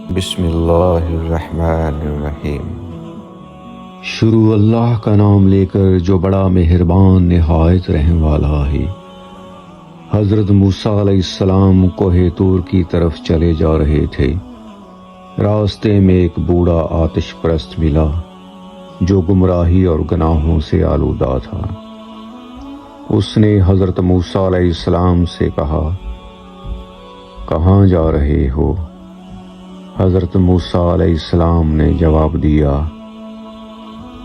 بسم اللہ الرحمن الرحیم۔ شروع اللہ کا نام لے کر جو بڑا مہربان نہایت رحم والا ہے۔ حضرت موسیٰ علیہ السلام کوہ طور کی طرف چلے جا رہے تھے۔ راستے میں ایک بوڑھا آتش پرست ملا جو گمراہی اور گناہوں سے آلودہ تھا۔ اس نے حضرت موسیٰ علیہ السلام سے کہا، کہاں جا رہے ہو؟ حضرت موسیٰ علیہ السلام نے جواب دیا،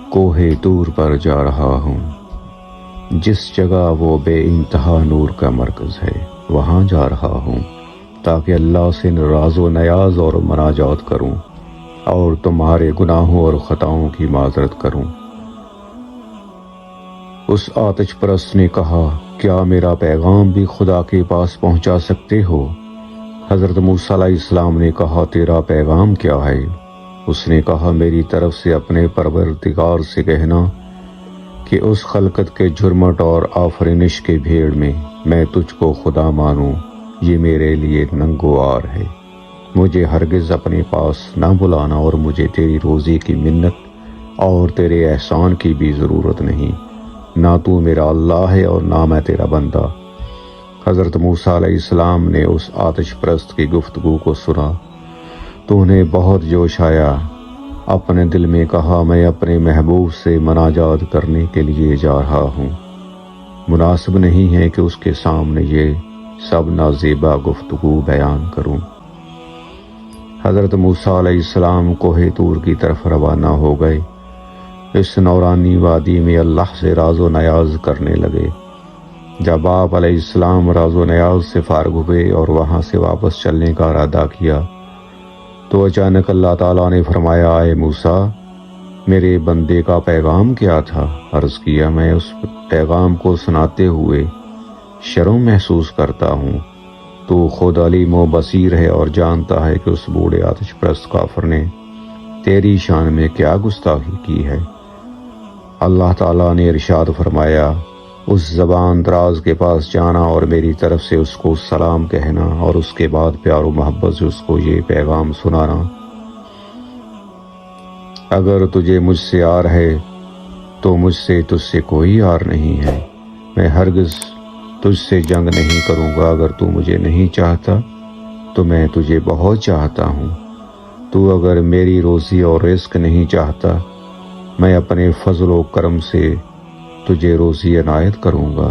کوہ طور پر جا رہا ہوں، جس جگہ وہ بے انتہا نور کا مرکز ہے وہاں جا رہا ہوں، تاکہ اللہ سے راز و نیاز اور مناجات کروں اور تمہارے گناہوں اور خطاؤں کی معذرت کروں۔ اس آتش پرست نے کہا، کیا میرا پیغام بھی خدا کے پاس پہنچا سکتے ہو؟ حضرت موسیٰ علیہ السلام نے کہا، تیرا پیغام کیا ہے؟ اس نے کہا، میری طرف سے اپنے پروردگار سے کہنا کہ اس خلقت کے جرمٹ اور آفرینش کے بھیڑ میں تجھ کو خدا مانوں، یہ میرے لیے ننگوار ہے۔ مجھے ہرگز اپنے پاس نہ بلانا اور مجھے تیری روزی کی منت اور تیرے احسان کی بھی ضرورت نہیں، نہ تو میرا اللہ ہے اور نہ میں تیرا بندہ۔ حضرت موسیٰ علیہ السلام نے اس آتش پرست کی گفتگو کو سنا تو انہیں بہت جوش آیا۔ اپنے دل میں کہا، میں اپنے محبوب سے مناجات کرنے کے لیے جا رہا ہوں، مناسب نہیں ہے کہ اس کے سامنے یہ سب نازیبا گفتگو بیان کروں۔ حضرت موسیٰ علیہ السلام کوہ طور کی طرف روانہ ہو گئے۔ اس نورانی وادی میں اللہ سے راز و نیاز کرنے لگے۔ جب آپ علیہ السلام راز و نیاز سے فارغ ہوئے اور وہاں سے واپس چلنے کا ارادہ کیا تو اچانک اللہ تعالیٰ نے فرمایا، اے موسیٰ، میرے بندے کا پیغام کیا تھا؟ عرض کیا، میں اس پیغام کو سناتے ہوئے شرم محسوس کرتا ہوں۔ تو خود علیم و بصیر ہے اور جانتا ہے کہ اس بوڑھے آتش پرست کافر نے تیری شان میں کیا گستاخی کی ہے۔ اللہ تعالیٰ نے ارشاد فرمایا، اس زبان دراز کے پاس جانا اور میری طرف سے اس کو سلام کہنا اور اس کے بعد پیار و محبت سے اس کو یہ پیغام سنانا، اگر تجھے مجھ سے آر ہے تو مجھ سے تجھ سے کوئی آر نہیں ہے۔ میں ہرگز تجھ سے جنگ نہیں کروں گا۔ اگر تو مجھے نہیں چاہتا تو میں تجھے بہت چاہتا ہوں۔ تو اگر میری روزی اور رزق نہیں چاہتا، میں اپنے فضل و کرم سے تجھے روزی عنایت کروں گا۔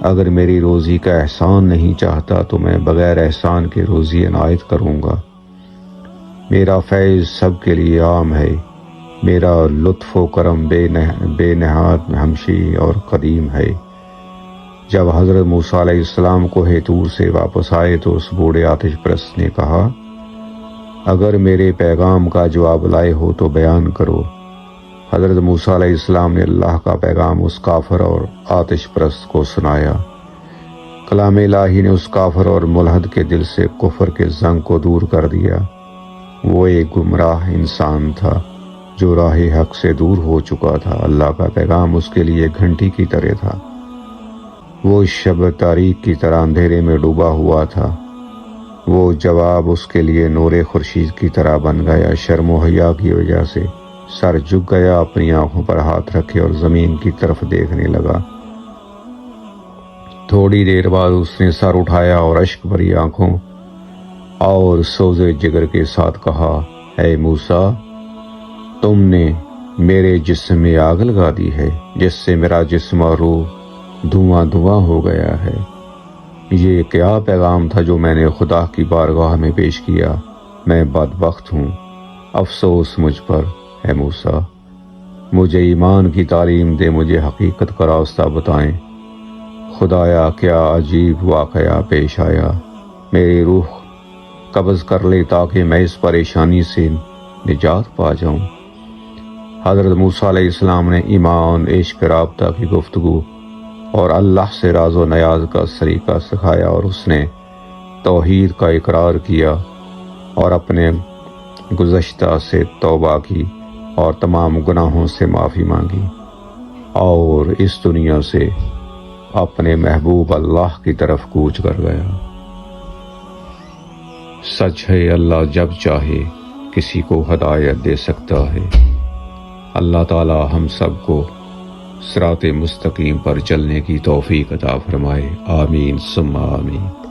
اگر میری روزی کا احسان نہیں چاہتا تو میں بغیر احسان کے روزی عنایت کروں گا۔ میرا فیض سب کے لیے عام ہے، میرا لطف و کرم بے نہاد ہمشی اور قدیم ہے۔ جب حضرت موسیٰ علیہ السلام کوہ طور سے واپس آئے تو اس بوڑھے آتش پرست نے کہا، اگر میرے پیغام کا جواب لائے ہو تو بیان کرو۔ حضرت موسیٰ علیہ السلام نے اللہ کا پیغام اس کافر اور آتش پرست کو سنایا۔ کلام الہی نے اس کافر اور ملحد کے دل سے کفر کے زنگ کو دور کر دیا۔ وہ ایک گمراہ انسان تھا جو راہ حق سے دور ہو چکا تھا۔ اللہ کا پیغام اس کے لیے گھنٹی کی طرح تھا۔ وہ شب تاریک کی طرح اندھیرے میں ڈوبا ہوا تھا۔ وہ جواب اس کے لیے نور خورشید کی طرح بن گیا۔ شرم و حیا کی وجہ سے سر جھک گیا، اپنی آنکھوں پر ہاتھ رکھے اور زمین کی طرف دیکھنے لگا۔ تھوڑی دیر بعد اس نے سر اٹھایا اور اشک بھری آنکھوں اور سوزے جگر کے ساتھ کہا، اے موسیٰ، تم نے میرے جسم میں آگ لگا دی ہے، جس سے میرا جسم اور روح دھواں دھواں ہو گیا ہے۔ یہ کیا پیغام تھا جو میں نے خدا کی بارگاہ میں پیش کیا؟ میں بدبخت ہوں، افسوس مجھ پر۔ اے موسیٰ، مجھے ایمان کی تعلیم دے، مجھے حقیقت کا راستہ بتائیں۔ خدایا، کیا عجیب واقعہ پیش آیا، میری روح قبض کر لے تاکہ میں اس پریشانی سے نجات پا جاؤں۔ حضرت موسیٰ علیہ السلام نے ایمان، عشق، رابطہ کی گفتگو اور اللہ سے راز و نیاز کا سلیقہ سکھایا، اور اس نے توحید کا اقرار کیا اور اپنے گزشتہ سے توبہ کی اور تمام گناہوں سے معافی مانگی، اور اس دنیا سے اپنے محبوب اللہ کی طرف کوچ کر گیا۔ سچ ہے اللہ جب چاہے کسی کو ہدایت دے سکتا ہے۔ اللہ تعالی ہم سب کو صراط مستقیم پر چلنے کی توفیق عطا فرمائے، آمین ثم آمین۔